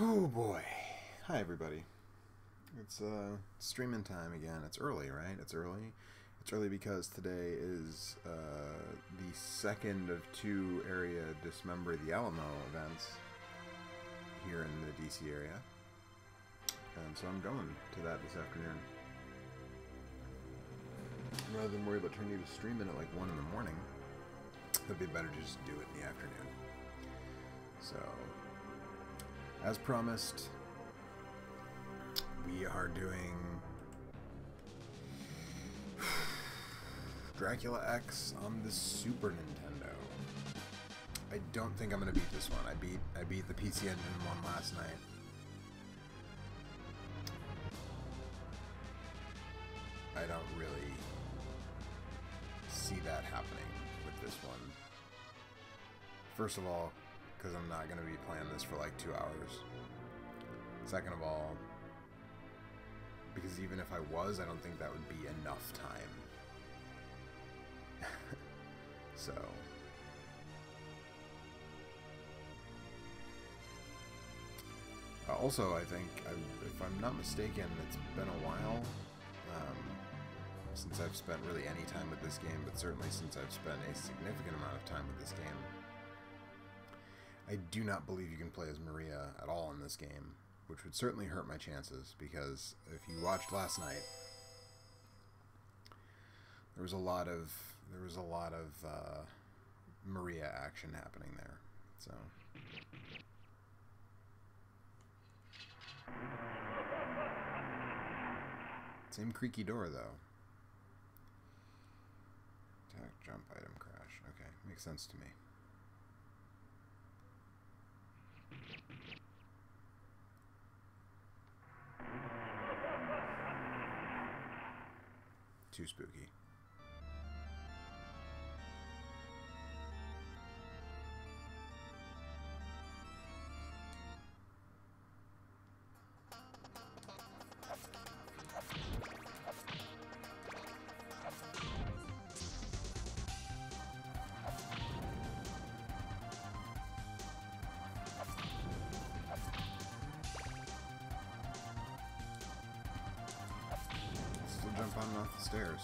Oh boy. Hi everybody. It's streaming time again. It's early, right? It's early. It's early because today is the second of two area Dismember the Alamo events here in the DC area. And so I'm going to that this afternoon. Rather than worry about turning to stream it at like 1 in the morning, it'd be better to just do it in the afternoon. So, as promised, we are doing Dracula X on the Super Nintendo. I don't think I'm gonna beat this one. I beat the PC Engine one last night. I don't really see that happening with this one. First of all, because I'm not going to be playing this for like 2 hours. Second of all, because even if I was, I don't think that would be enough time. So. Also, I think, if I'm not mistaken, it's been a while since I've spent really any time with this game, but certainly since I've spent a significant amount of time with this game. I do not believe you can play as Maria at all in this game, which would certainly hurt my chances, because if you watched last night, there was a lot of Maria action happening there. So same creaky door though. Attack, jump, item, crash. Okay, makes sense to me. Too spooky. Still jump on and off the stairs.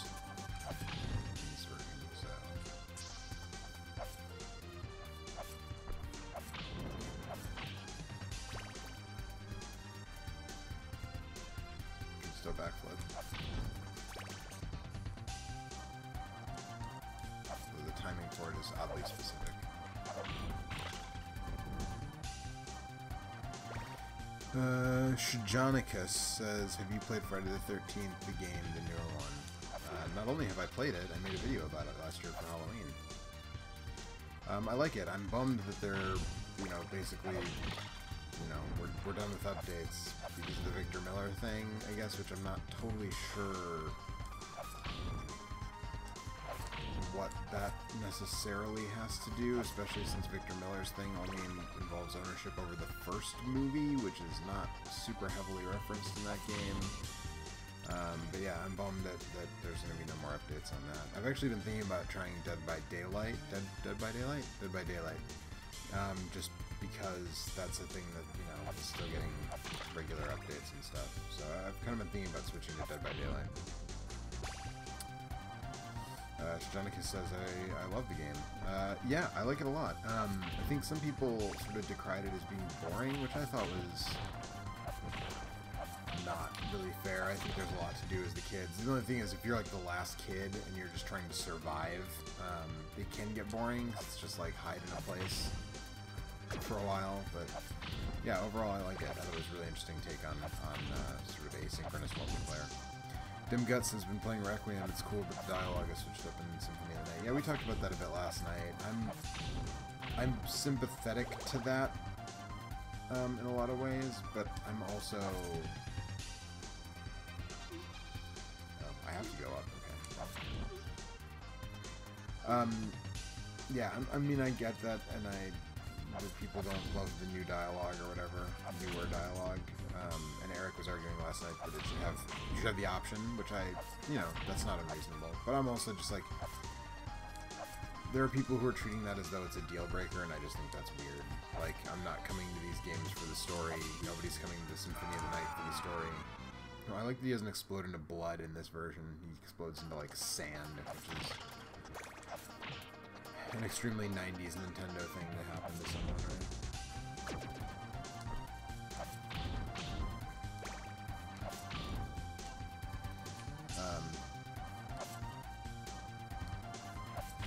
This version, so. Can still backflip. So the timing for it is oddly specific. Shajonicus says, have you played Friday the 13th, the game, the newer one? Not only have I played it, I made a video about it last year for Halloween. I like it. I'm bummed that they're, basically, we're done with updates because of the Victor Miller thing, I guess, which I'm not totally sure what that necessarily has to do, especially since Victor Miller's thing only involves ownership over the first movie, which is not super heavily referenced in that game. But yeah, I'm bummed that there's going to be no more updates on that. I've actually been thinking about trying Dead by Daylight. Dead by Daylight? Dead by Daylight. Just because that's a thing that, is still getting regular updates and stuff. So I've kind of been thinking about switching to Dead by Daylight. Shajonicus says, I love the game. Yeah, I like it a lot. I think some people sort of decried it as being boring, which I thought was not really fair. I think there's a lot to do as the kids. The only thing is, if you're like the last kid and you're just trying to survive, it can get boring. It's just like hide in a place for a while. But yeah, overall I like it. I thought it was a really interesting take on sort of asynchronous multiplayer. Dim Guts has been playing Requiem. It's cool, but the dialogue is switched up in Symphony of the Night. Yeah, we talked about that a bit last night. I'm sympathetic to that in a lot of ways, but I'm also. I have to go up. Okay. Yeah, I mean, I get that, and that people don't love the new dialogue or whatever, newer dialogue. And Eric was arguing last night that you should have the option, which that's not unreasonable. But I'm also just like, there are people who are treating that as though it's a deal breaker, and I just think that's weird. Like, I'm not coming to these games for the story. Nobody's coming to Symphony of the Night for the story. No, I like that he doesn't explode into blood in this version. He explodes into, like, sand, which is an extremely 90s Nintendo thing to happen to someone, right?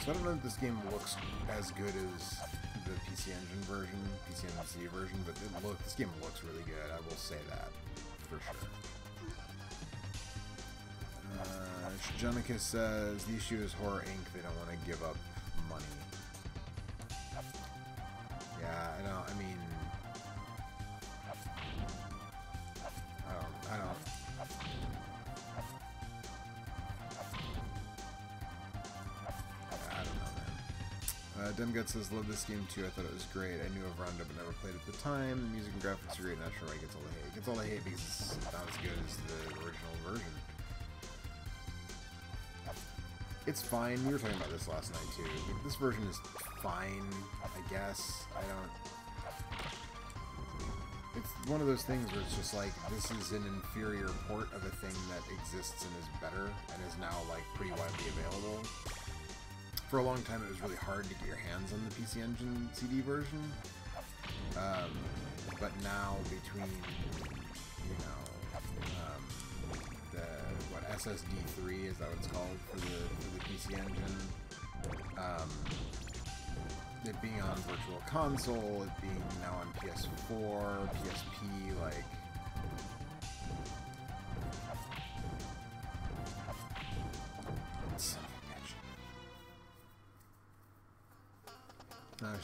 So I don't know if this game looks as good as the PC Engine version, PC Engine CD version, but this game looks really good. I will say that for sure. Jonica says the issue is Horror Inc. They don't want to give up money. Yeah, I mean, I don't. Demgut says, love this game too. I thought it was great. I knew of Rondo, but never played it at the time. The music and graphics are great. Not sure why it gets all the hate. It gets all the hate because it's not as good as the original version. It's fine. We were talking about this last night too. This version is fine, I guess. It's one of those things where it's just like, this is an inferior port of a thing that exists and is better and is now like pretty widely available. For a long time, it was really hard to get your hands on the PC Engine CD version, but now between, SSD3 is that what it's called for the PC Engine, it being on Virtual Console, it being now on PS4, PSP, like.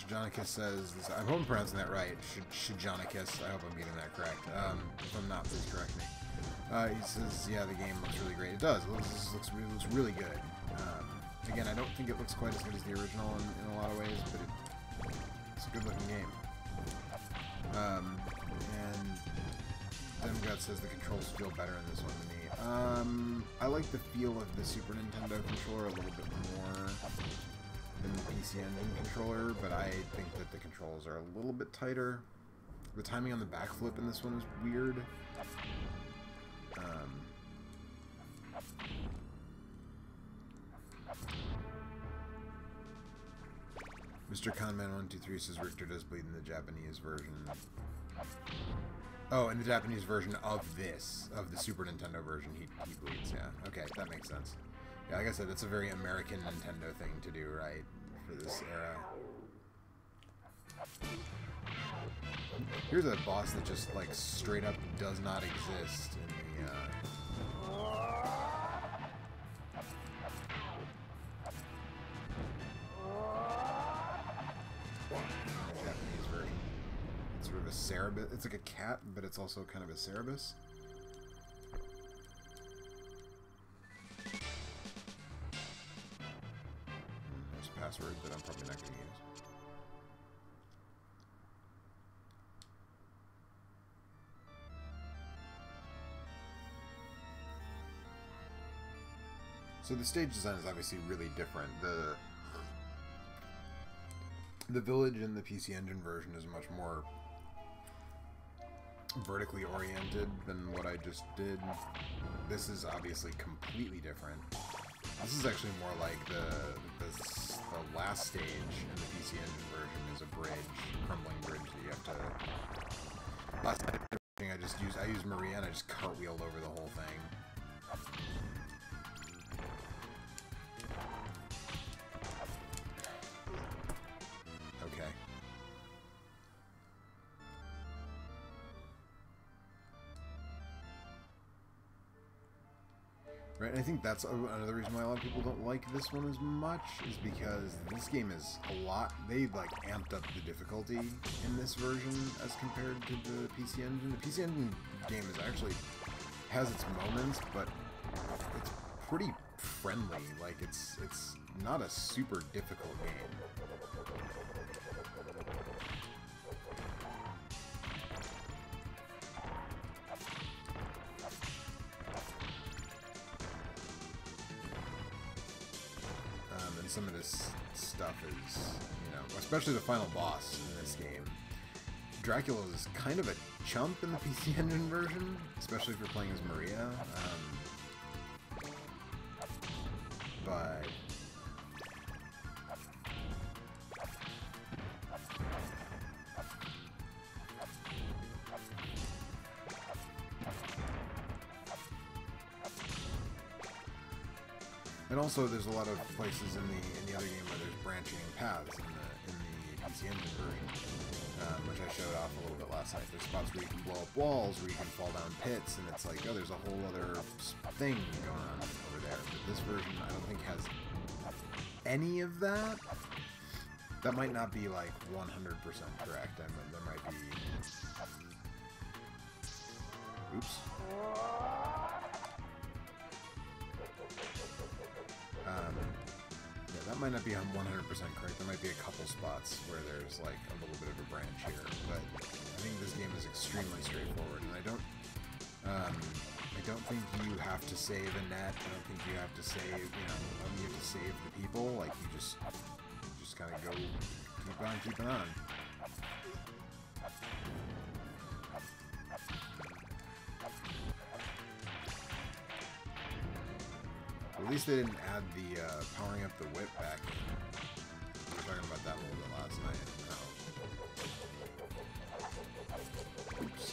Shajonicus says, I hope I'm pronouncing that right. Shajonicus, I hope I'm getting that correct. If I'm not, please correct me. He says, yeah, the game looks really great. It does. It looks really good. Again, I don't think it looks quite as good as the original in a lot of ways, but it's a good-looking game. And Demgut says the controls feel better in this one to me. I like the feel of the Super Nintendo controller a little bit more than the PC Engine controller, but I think that the controls are a little bit tighter. The timing on the backflip in this one is weird. Mr. Conman123 says Richter does bleed in the Japanese version. Oh, in the Japanese version of the Super Nintendo version, he bleeds, yeah. Okay, that makes sense. Yeah, like I said, that's a very American Nintendo thing to do, right? For this era. Here's a boss that just, like, straight up does not exist in the, Japanese version. It's sort of a Cerebus. It's like a cat, but it's also kind of a Cerebus. There's a password that I'm probably not going to use. So the stage design is obviously really different. The village in the PC Engine version is much more vertically oriented than what I just did. This is obviously completely different. This is actually more like the last stage in the PC Engine version is a bridge, crumbling bridge that you have to. Last time I used Maria and I just cartwheeled over the whole thing. Right, and I think that's another reason why a lot of people don't like this one as much, is because this game is a lot, they like amped up the difficulty in this version as compared to the PC Engine. The PC Engine game has its moments, but it's pretty friendly, like it's not a super difficult game. Some of this stuff is, especially the final boss in this game, Dracula is kind of a chump in the PC Engine version, especially if you're playing as Maria. But and also, there's a lot of places in the other game where there's branching paths in the PC Engine version, which I showed off a little bit last night. There's spots where you can blow up walls, where you can fall down pits, and it's like, oh, there's a whole other thing going on over there. But this version, I don't think has any of that. That might not be like 100% correct. I mean, there might be. Oops. Yeah, that might not be 100% correct. There might be a couple spots where there's like a little bit of a branch here, but I think this game is extremely straightforward, and I don't think you have to save a net. I don't think you have to save, you have to save the people. Like you just kind of go, keep on. At least they didn't add the powering up the whip back in. We were talking about that a little bit last night. Oops.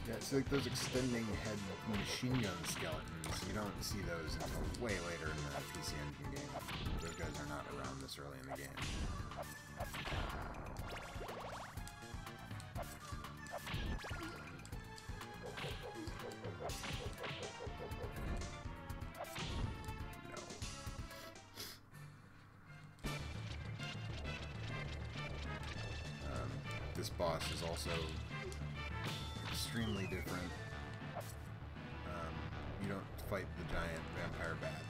Yeah, so like those extending head machine gun skeletons, you don't see those until way later in the PC Engine game. Those guys are not around this early in the game. This boss is also extremely different. You don't fight the giant vampire bat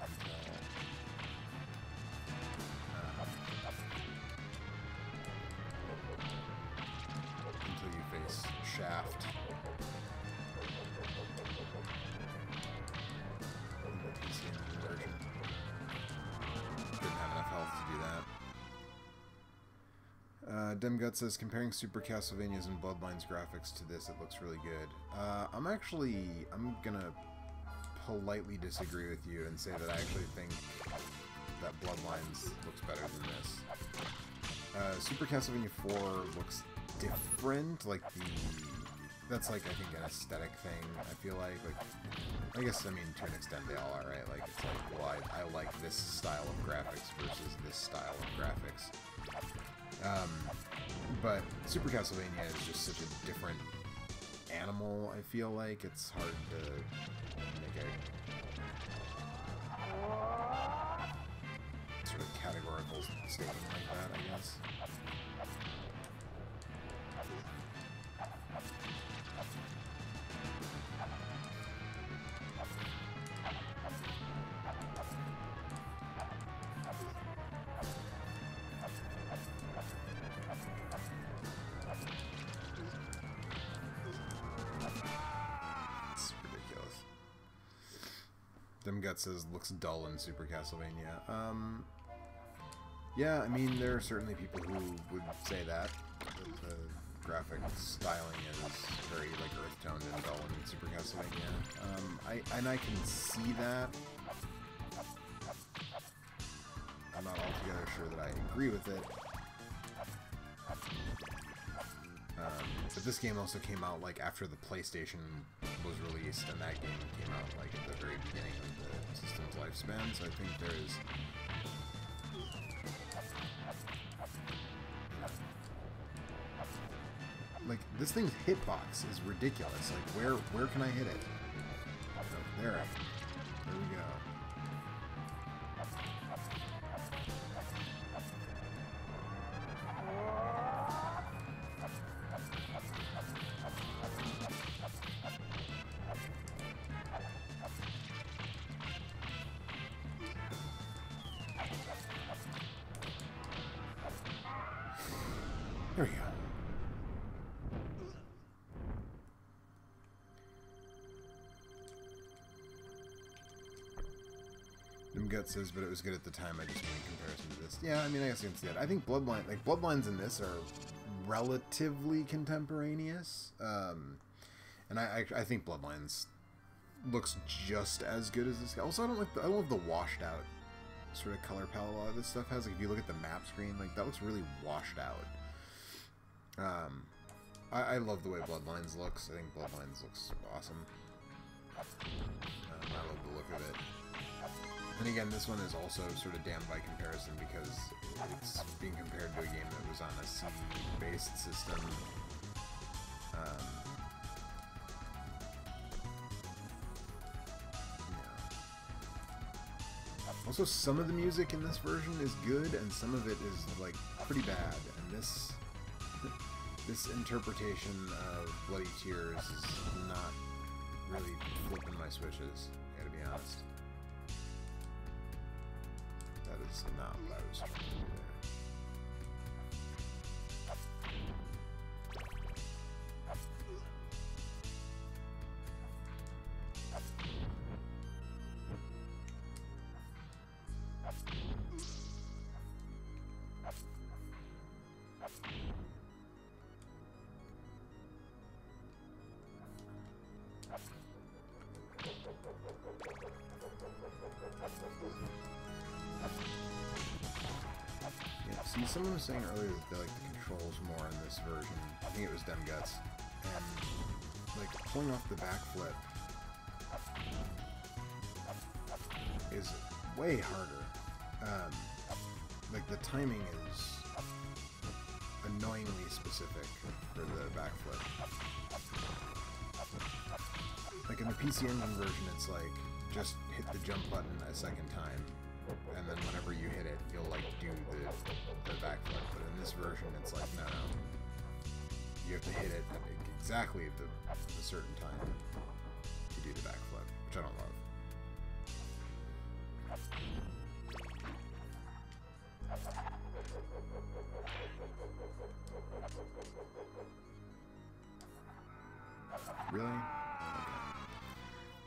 until you face Shaft in the PC Engine version. Didn't have enough health to do that. Demgut says, comparing Super Castlevania's and Bloodlines graphics to this, it looks really good. I'm gonna politely disagree with you and say that I actually think that Bloodlines looks better than this. Super Castlevania 4 looks different, like that's like, I think, an aesthetic thing, I feel like, I guess, I mean, to an extent they all are, right? Like, it's like, well, I like this style of graphics versus this style of graphics. But Super Castlevania is just such a different animal, I feel like. It's hard to make a sort of categorical statement like that, I guess. Demgut says, looks dull in Super Castlevania. Yeah, I mean, there are certainly people who would say that the graphic styling is very, like, earth-toned and dull in Super Castlevania. I can see that. I'm not altogether sure that I agree with it. But this game also came out, like, after the PlayStation was released, and that game came out, like, at the very beginning of the system's lifespan, so I think there's... Like, this thing's hitbox is ridiculous. Like, where can I hit it? Oh, there we go. There we go. Gut says, but it was good at the time. I just made a comparison to this. Yeah, I mean, I guess you can see that. I think Bloodlines in this are relatively contemporaneous, and I think Bloodlines looks just as good as this. Also, I don't love the washed out sort of color palette a lot of this stuff has. Like, if you look at the map screen, like that looks really washed out. I love the way Bloodlines looks. I think Bloodlines looks awesome. I love the look of it. And again, this one is also sort of damned by comparison because it's being compared to a game that was on a CD-based system. Also, some of the music in this version is good, and some of it is like pretty bad. And this interpretation of Bloody Tears is not really flipping my switches. Gotta be honest. That is not what I was trying to do there. See, someone was saying earlier that they like the controls more in this version. I think it was Dem Guts. And, like, pulling off the backflip is way harder. Like, the timing is annoyingly specific for the backflip. Like, in the PC Engine version, it's like, just hit the jump button a second time. And then whenever you hit it, you'll like do the backflip. But in this version, it's like no, you have to hit it at exactly the certain time to do the backflip, which I don't love. Really?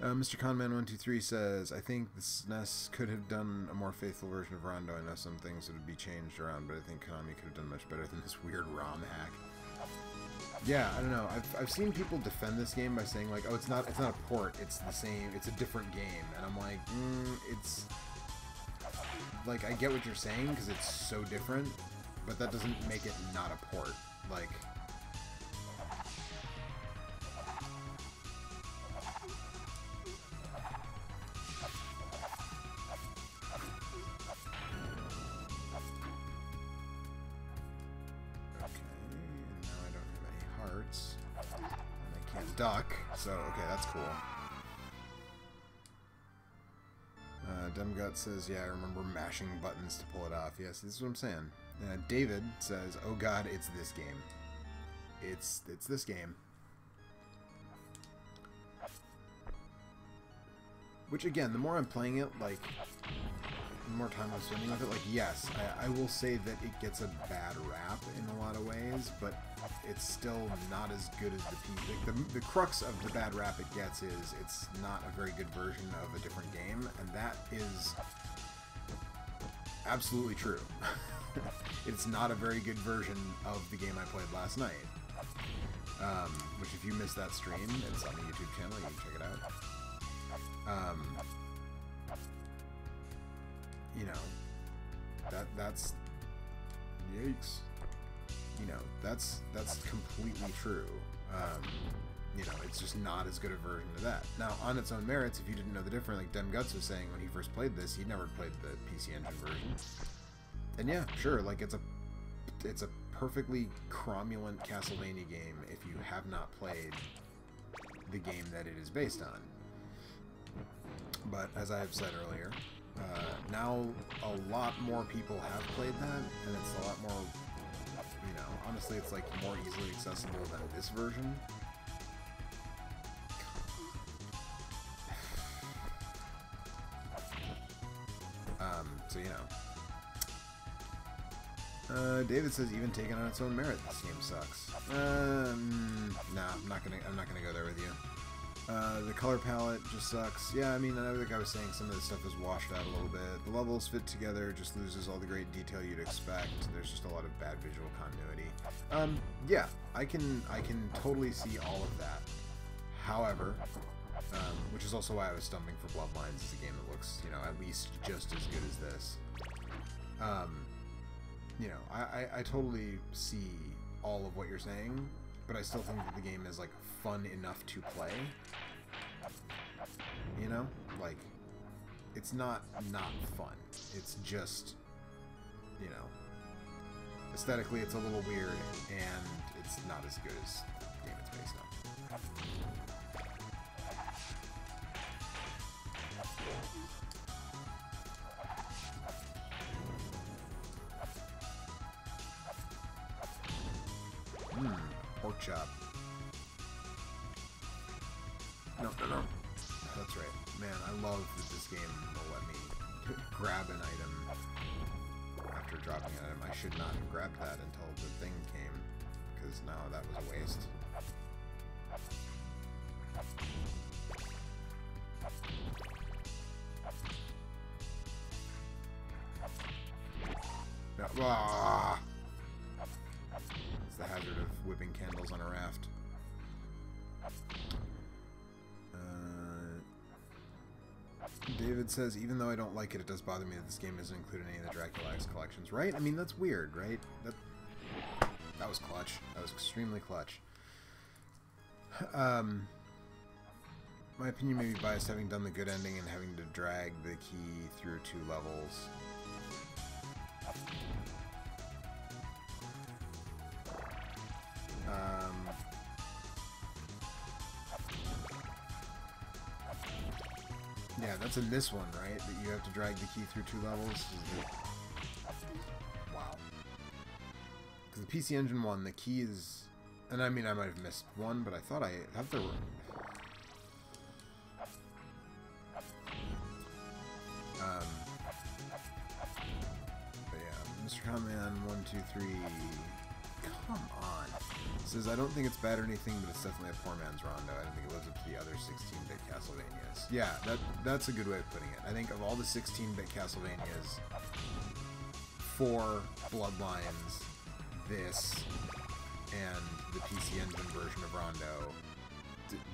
Mr. Conman123 says, I think the SNES could have done a more faithful version of Rondo. I know some things would be changed around, but I think Konami could have done much better than this weird ROM hack. Yeah, I don't know. I've seen people defend this game by saying like, oh, it's not a port. It's the same. It's a different game. And I'm like, it's like I get what you're saying because it's so different, but that doesn't make it not a port. Like. Duck, so okay, that's cool. Demgut says, yeah, I remember mashing buttons to pull it off. Yes, this is what I'm saying. David says, oh god, it's this game. It's this game. Which again, the more I'm playing it, like, the more time I'm spending with it, like, yes, I will say that it gets a bad rap in a lot of ways, but it's still not as good as the PC. Like, the crux of the bad rap it gets is it's not a very good version of a different game, and that is absolutely true. It's not a very good version of the game I played last night. Which, if you missed that stream, it's on the YouTube channel, you can check it out. You know, that's yikes. You know, that's completely true. You know, it's just not as good a version of that. Now, on its own merits, if you didn't know the difference, like Dem Guts was saying when he first played this, he'd never played the PC Engine version. And yeah, sure, like it's a perfectly cromulent Castlevania game if you have not played the game that it is based on. But as I have said earlier, now a lot more people have played that, and it's a lot more, you know, honestly, it's like more easily accessible than this version. So, you know, David says even taken on its own merit, this game sucks. Nah, I'm not gonna go there with you. The color palette just sucks. Yeah, I mean, like I was saying, some of the stuff is washed out a little bit. The levels fit together, just loses all the great detail you'd expect. There's just a lot of bad visual continuity. Yeah, I can totally see all of that. However, which is also why I was stumping for Bloodlines as a game that looks, you know, at least just as good as this. You know, I totally see all of what you're saying, but I still think that the game is, like, fun enough to play. You know? Like, it's not fun. It's just, you know, aesthetically it's a little weird, and it's not as good as the game it's based on. Pork chop. No. That's right. Man, I love that this game will let me grab an item after dropping an item. I should not have grabbed that until the thing came, because now that was a waste. No. Ah! It's the hazard of whipping candles on a raft. David says, even though I don't like it, it does bother me that this game isn't included in any of the Dracula X collections. Right? I mean, that's weird, right? That was clutch. That was extremely clutch. My opinion may be biased, having done the good ending and having to drag the key through 2 levels. Yeah, that's in this one, right? That you have to drag the key through 2 levels? Wow. Because the PC Engine one, the key is... And I mean, I might have missed one, but I thought I have the... But yeah, Mr. Conman 123... Come on. Says, I don't think it's bad or anything, but it's definitely a poor man's Rondo. I don't think it lives up to the other 16-bit Castlevanias. Yeah, that's a good way of putting it. I think of all the 16-bit Castlevanias, for Bloodlines, this, and the PC Engine version of Rondo,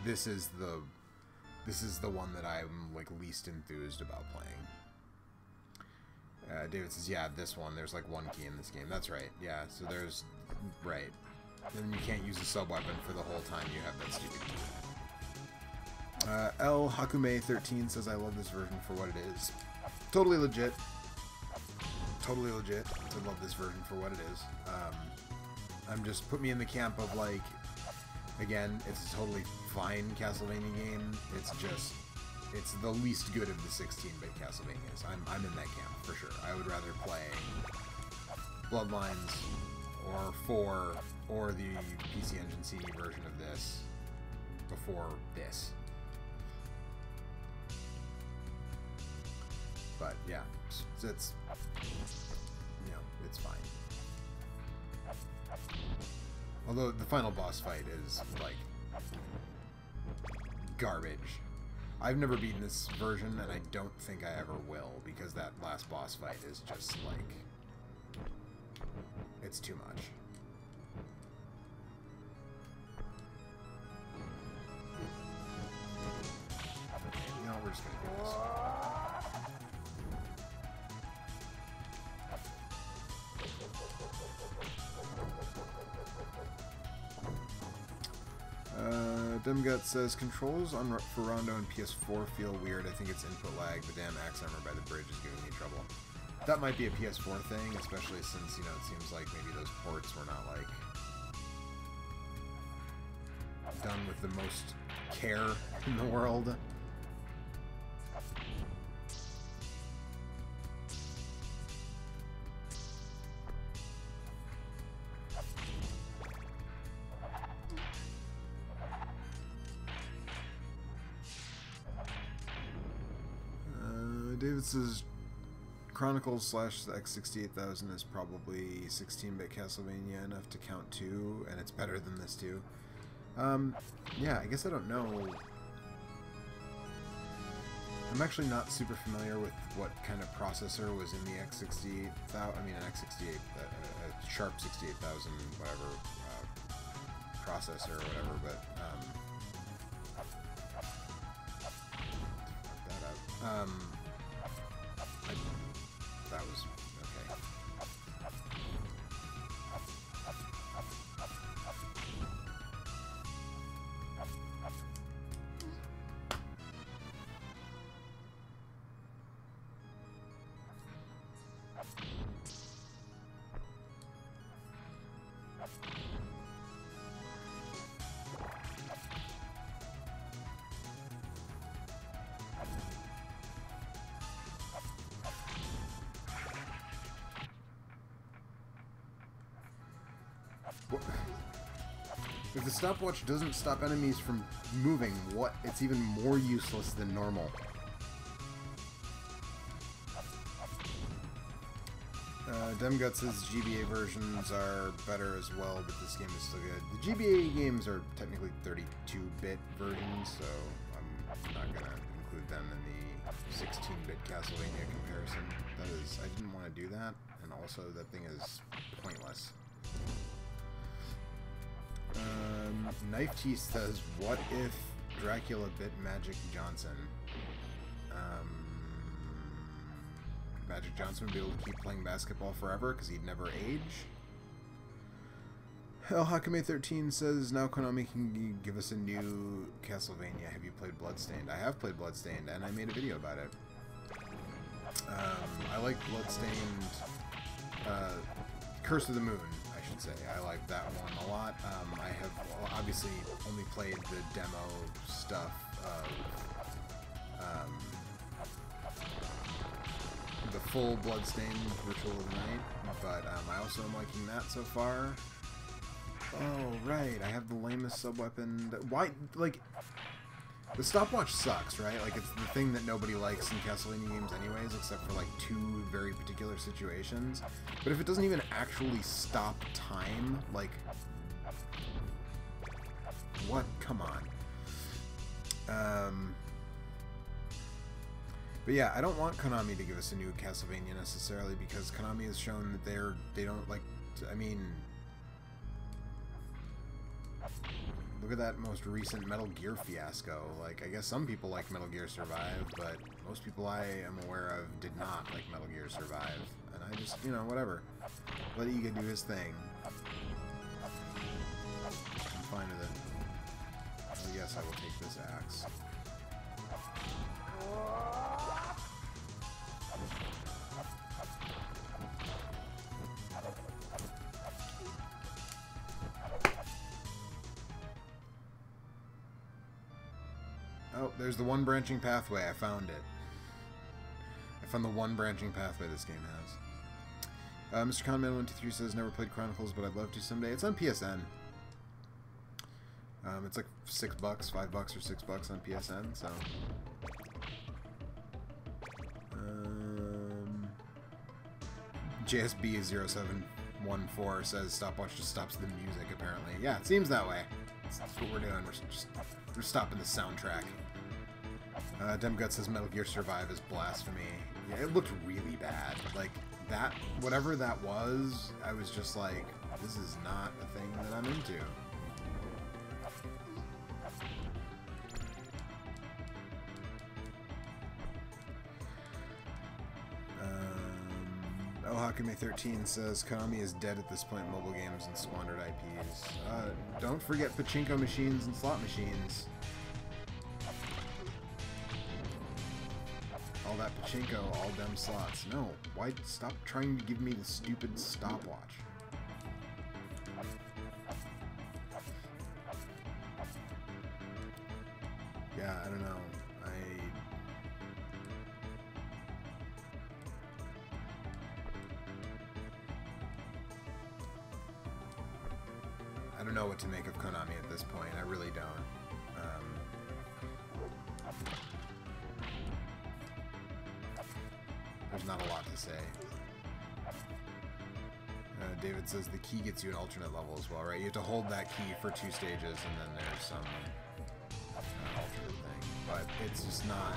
this is the one that I'm, like, least enthused about playing. David says, yeah, this one, there's like 1 key in this game. That's right, yeah, so there's... Right. And you can't use a sub-weapon for the whole time you have that stupid key. L Hakume13 says, I love this version for what it is. Totally legit. Totally legit to love this version for what it is. I'm just... Put me in the camp of, like... Again, it's a totally fine Castlevania game. It's just... It's the least good of the 16-bit Castlevanias. I'm in that camp, for sure. I would rather play Bloodlines or 4 or the PC Engine CD version of this before this. But, yeah, it's you know, it's fine. Although the final boss fight is, like, garbage. I've never beaten this version, and I don't think I ever will, because that last boss fight is just, like... It's too much. Okay, you know, we're just gonna do this. Dumgut says, controls for Rondo and PS4 feel weird. I think it's input lag. The damn axe armor by the bridge is giving me trouble. That might be a PS4 thing, especially since, you know, it seems like maybe those ports were not, like, done with the most care in the world. David says, Chronicles slash the X68000 is probably 16-bit Castlevania enough to count too, and it's better than this too. Yeah, I guess I don't know. I'm actually not super familiar with what kind of processor was in the X68000. I mean, an X68, a Sharp 68000, whatever processor or whatever. But fuck that up. That was okay. If the stopwatch doesn't stop enemies from moving, what? It's even more useless than normal. Demgut says GBA versions are better as well, but this game is still good. The GBA games are technically 32-bit versions, so I'm not going to include them in the 16-bit Castlevania comparison. That is, I didn't want to do that, and also that thing is pointless. Knife Teeth says, what if Dracula bit Magic Johnson? Magic Johnson would be able to keep playing basketball forever because he'd never age. El Hakame 13 says, now Konami can give us a new Castlevania. Have you played Bloodstained? I have played Bloodstained, and I made a video about it. I like Bloodstained, Curse of the Moon, I should say. I like that one a lot. I have obviously only played the demo stuff of the full Bloodstained Ritual of the Night, but I also am liking that so far. Oh, right, I have the lamest sub-weapon. Why, like, the stopwatch sucks, right? Like, it's the thing that nobody likes in Castlevania games anyways, except for, like, two very particular situations. But if it doesn't even actually stop time, like, what? Come on. But yeah, I don't want Konami to give us a new Castlevania necessarily, because Konami has shown that they don't like, I mean, look at that most recent Metal Gear fiasco. Like, I guess some people like Metal Gear Survive, but most people I am aware of did not like Metal Gear Survive. And I just, you know, whatever. Let Iga do his thing. I'm fine with it. Oh, yes, I will take this axe. Oh, there's the one branching pathway. I found it. I found the one branching pathway this game has. Mr. Conman123 says, never played Chronicles, but I'd love to someday. It's on PSN. It's like $6, $5 or $6 on PSN, so... JSB0714 says, stopwatch just stops the music, apparently. Yeah, it seems that way. That's what we're doing. We're stopping the soundtrack. Demgut says Metal Gear Survive is blasphemy. Yeah, it looked really bad. Like, that, whatever that was, I was just like, this is not a thing that I'm into. El Hakame 13 says, Konami is dead at this point in mobile games and squandered IPs. Don't forget pachinko machines and slot machines. All that pachinko, all them slots. No, why stop trying to give me the stupid stopwatch? Yeah, I don't know. I don't know what to make of Konami at this point. I really don't. there's not a lot to say. David says the key gets you an alternate level as well, right? You have to hold that key for 2 stages, and then there's some alternate thing. But it's just not...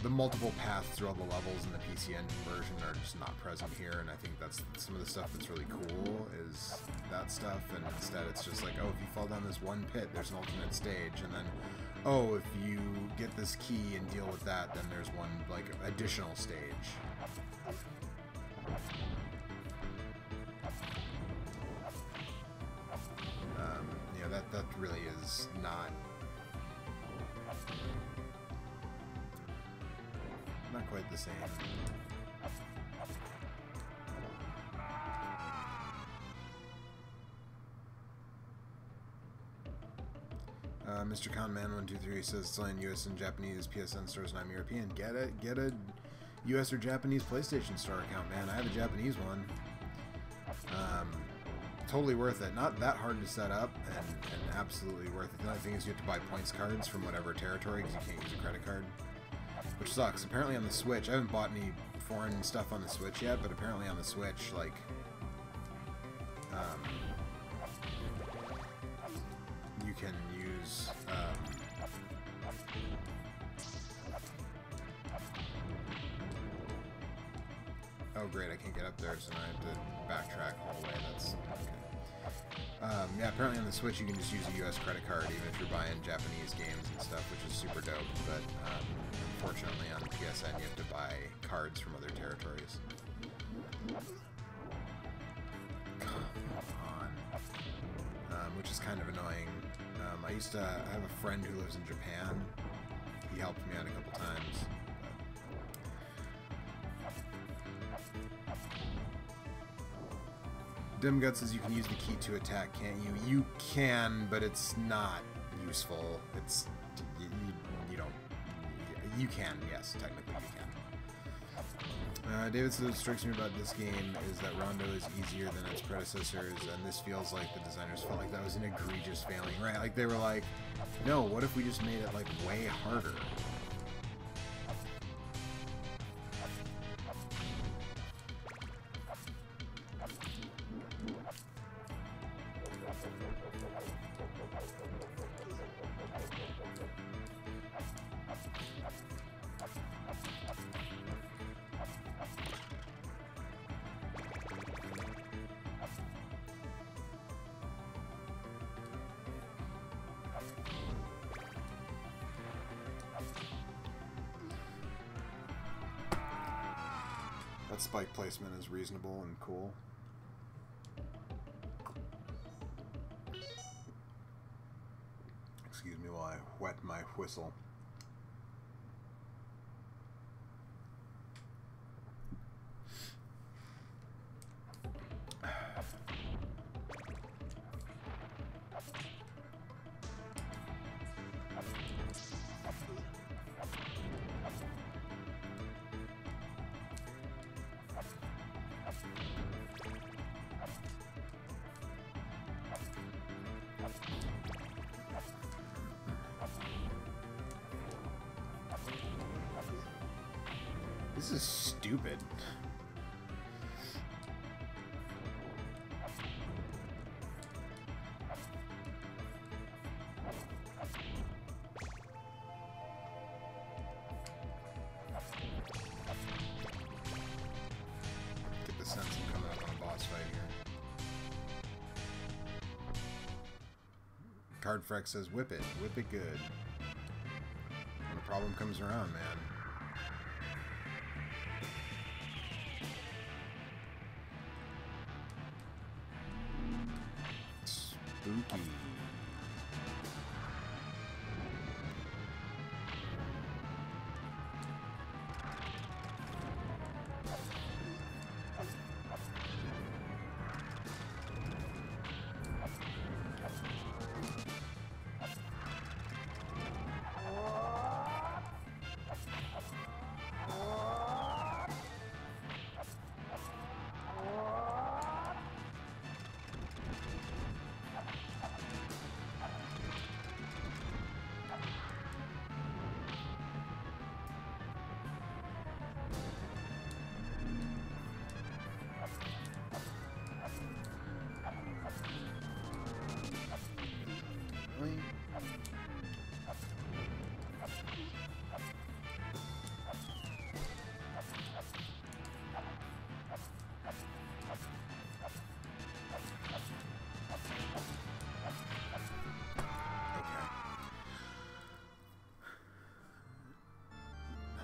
The multiple paths through all the levels in the PC Engine version are just not present here, and I think that's some of the stuff that's really cool, is that stuff, and instead it's just like, oh, if you fall down this one pit, there's an alternate stage, and then, oh, if you get this key and deal with that, then there's one, like, additional stage. You know, that really is not quite the same. Mr. Conman123 says it's only in US and Japanese PSN stores, and I'm European. Get a US or Japanese PlayStation Store account, man. I have a Japanese one. Totally worth it. Not that hard to set up, and absolutely worth it. The only thing is you have to buy points cards from whatever territory, because you can't use a credit card. Which sucks. Apparently on the Switch, I haven't bought any foreign stuff on the Switch yet, but apparently on the Switch, like, you can use, oh great, I can't get up there, so now I have to backtrack all the way. That's okay. Yeah, apparently on the Switch you can just use a US credit card even if you're buying Japanese games and stuff, which is super dope, but unfortunately on PSN you have to buy cards from other territories. Come on. Which is kind of annoying. I have a friend who lives in Japan. He helped me out a couple times. Dimgut says you can use the key to attack, can't you? You can, but it's not useful. It's... You don't... You can, yes, technically you can. David says what strikes me about this game is that Rondo is easier than its predecessors, and this feels like the designers felt like that was an egregious failing, right? Like, they were like, no, what if we just made it, like, way harder? Spike placement is reasonable and cool. Excuse me while I wet my whistle. This is stupid. Get the sense of coming up on a boss fight here. Cardfrex says, whip it good. When the problem comes around, man. Spooky.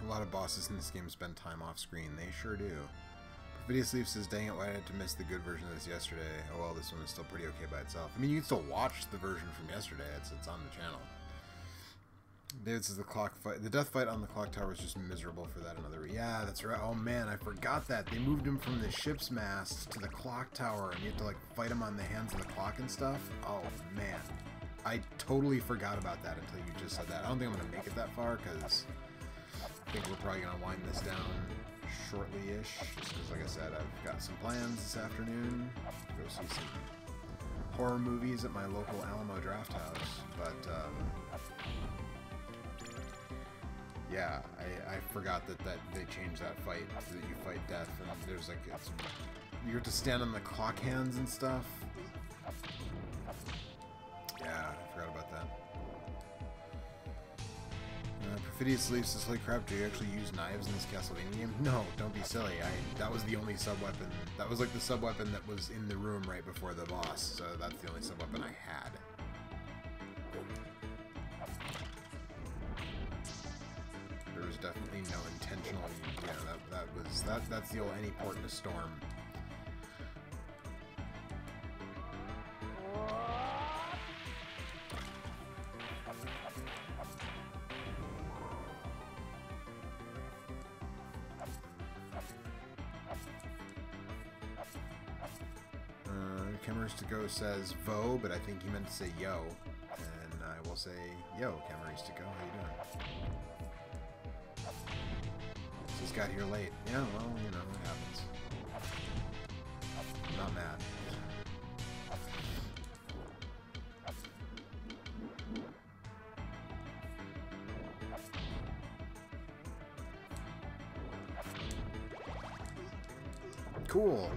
A lot of bosses in this game spend time off screen. They sure do. Perfidious Leaf says, dang it, why did I have to miss the good version of this yesterday? Oh well, this one is still pretty okay by itself. I mean, you can still watch the version from yesterday. It's on the channel. David says the death fight on the clock tower was just miserable for that another. Yeah, that's right. Oh man, I forgot that. They moved him from the ship's mast to the clock tower, and you have to like fight him on the hands of the clock and stuff. Oh man. I totally forgot about that until you just said that. I don't think I'm going to make it that far, because I think we're probably going to wind this down shortly-ish, just because, like I said, I've got some plans this afternoon to go see some horror movies at my local Alamo Draft House, but, yeah, I forgot that they changed that fight, so that you fight death, and there's, like, you have to stand on the clock hands and stuff. Yeah, I forgot about that. Perfidious Leaf says, holy crap, do you actually use knives in this Castlevania game? No, don't be silly. That was the only sub-weapon. That was like the sub-weapon that was in the room right before the boss, so that's the only sub-weapon I had. There was definitely no intentional, yeah, that's the old any port in a storm. Cameras to Go says Vo, but I think he meant to say yo. And I will say, yo, Cameras to Go, how you doing? Just got here late. Yeah, well, you know, it happens. I'm not mad. Cool.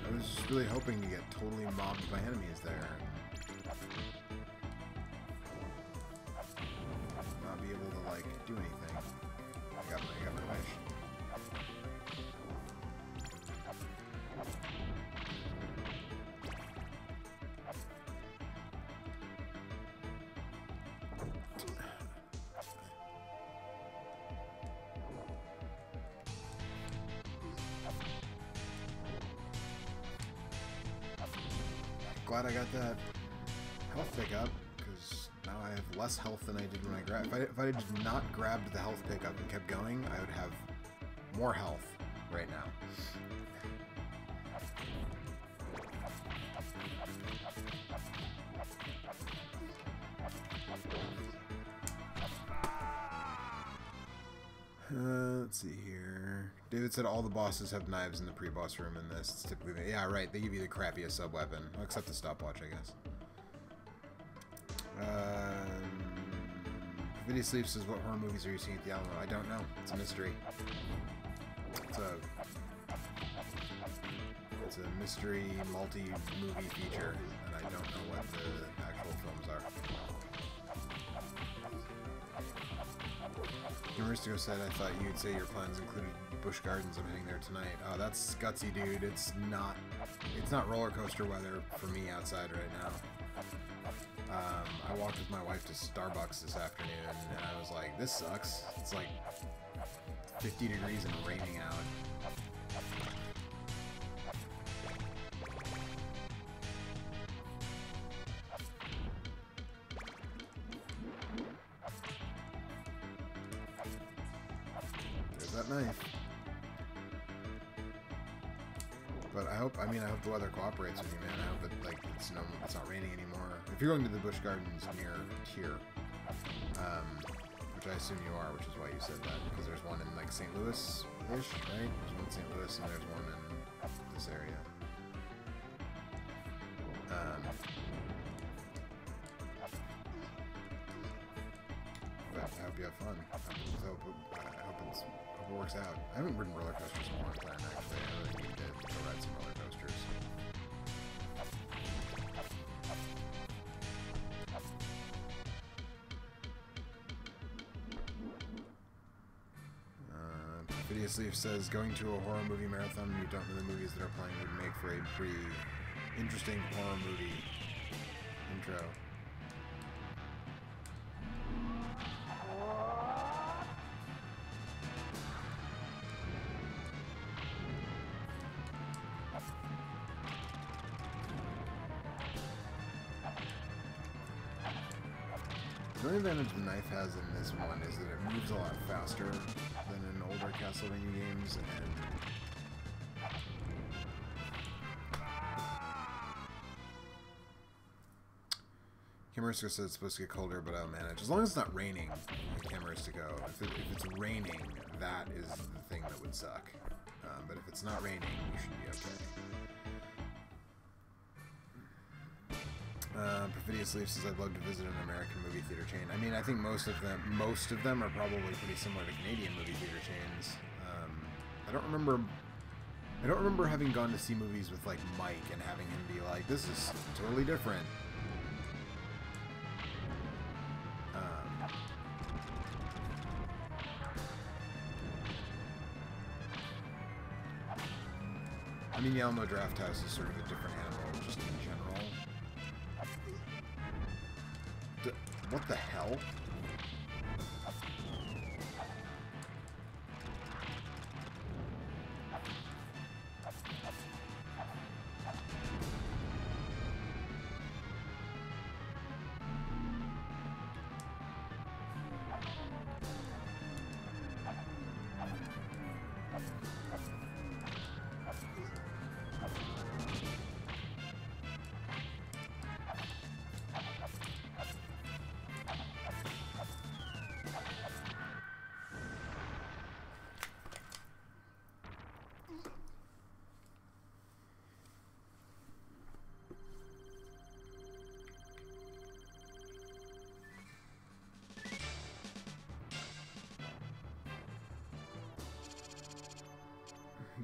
I was just really hoping to get totally mobbed by enemies there. Not be able to, like, do anything. I got my wish. Glad I got that health pickup, because now I have less health than I did when I grabbed. If I had just not grabbed the health pickup and kept going, I would have more health right now. Let's see here. David said all the bosses have knives in the pre-boss room in this. It's typically, yeah, right. They give you the crappiest sub-weapon, except the stopwatch, I guess. Video Sleep says, what horror movies are you seeing at the Alamo? I don't know. It's a mystery. It's a mystery multi-movie feature, and I don't know what the actual films are. Maristico said, I thought you'd say your plans included Busch Gardens. I'm heading there tonight. Oh, that's gutsy, dude. It's not roller coaster weather for me outside right now. I walked with my wife to Starbucks this afternoon, and I was like, this sucks. It's like 50 degrees and raining out. That knife. But I hope the weather cooperates with you, man. I hope that, like, it's not raining anymore. If you're going to the Busch Gardens near here, which I assume you are, which is why you said that, because there's one in, like, St. Louis-ish, right? There's one in St. Louis, and there's one in this area. But I hope you have fun. I hope it works out. I haven't ridden roller coasters in a long time, actually. I really need to go ride some roller coasters. Phineas Leaf says, going to a horror movie marathon when you don't know the movies that are playing would make for a pretty interesting horror movie intro. The only advantage the knife has in this one is that it moves a lot faster than in older Castlevania games, and Camaristico says it's supposed to get colder, but I'll manage. As long as it's not raining, Camaristico. If it's raining, that is the thing that would suck. But if it's not raining, you should be okay. Perfidious Leaf says I'd love to visit an American movie theater chain. I mean, I think most of them are probably pretty similar to Canadian movie theater chains. I don't remember having gone to see movies with like Mike and having him be like, "This is totally different." I mean, the Alamo Draft House is sort of a different animal, just in general. What the hell?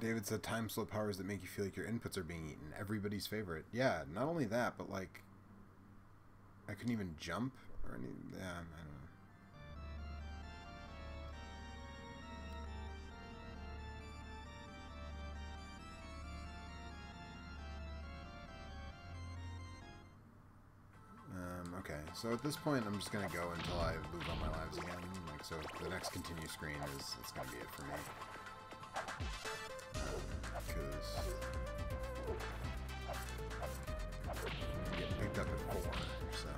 David said time slow powers that make you feel like your inputs are being eaten. Everybody's favorite. Yeah, not only that, but like I couldn't even jump or anything. Yeah, I don't know. Okay, so at this point I'm just gonna go until I lose all my lives again. Like, so the next continue screen it's gonna be it for me. Because I'm getting picked up at 4, so.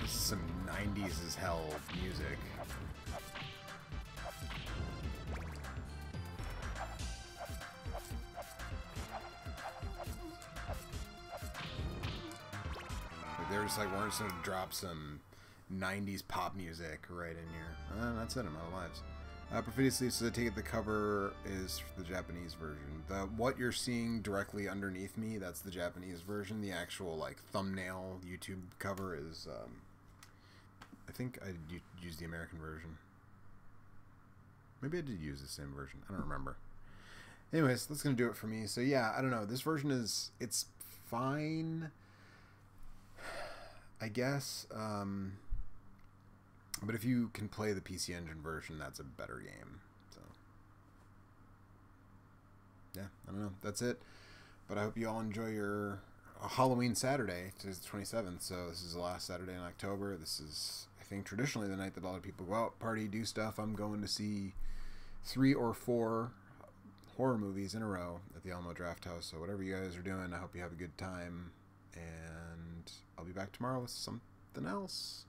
Some 90s as hell music. Like they're just like, we're just gonna drop some 90s pop music right in here. And that's it, I'm out of lives. Perfidious Leaf says, I take it the cover is the Japanese version. What you're seeing directly underneath me, that's the Japanese version. The actual like thumbnail YouTube cover is I think I used the American version. Maybe I did use the same version. I don't remember. Anyways, that's going to do it for me. So yeah, I don't know. This version it's fine, I guess. But if you can play the PC Engine version, that's a better game. So yeah, I don't know. That's it. But I hope you all enjoy your Halloween Saturday. Today's the 27th, so this is the last Saturday in October. This is, I think, traditionally the night that a lot of people go out, party, do stuff. I'm going to see 3 or 4 horror movies in a row at the Alamo Draft House. So whatever you guys are doing, I hope you have a good time. And I'll be back tomorrow with something else.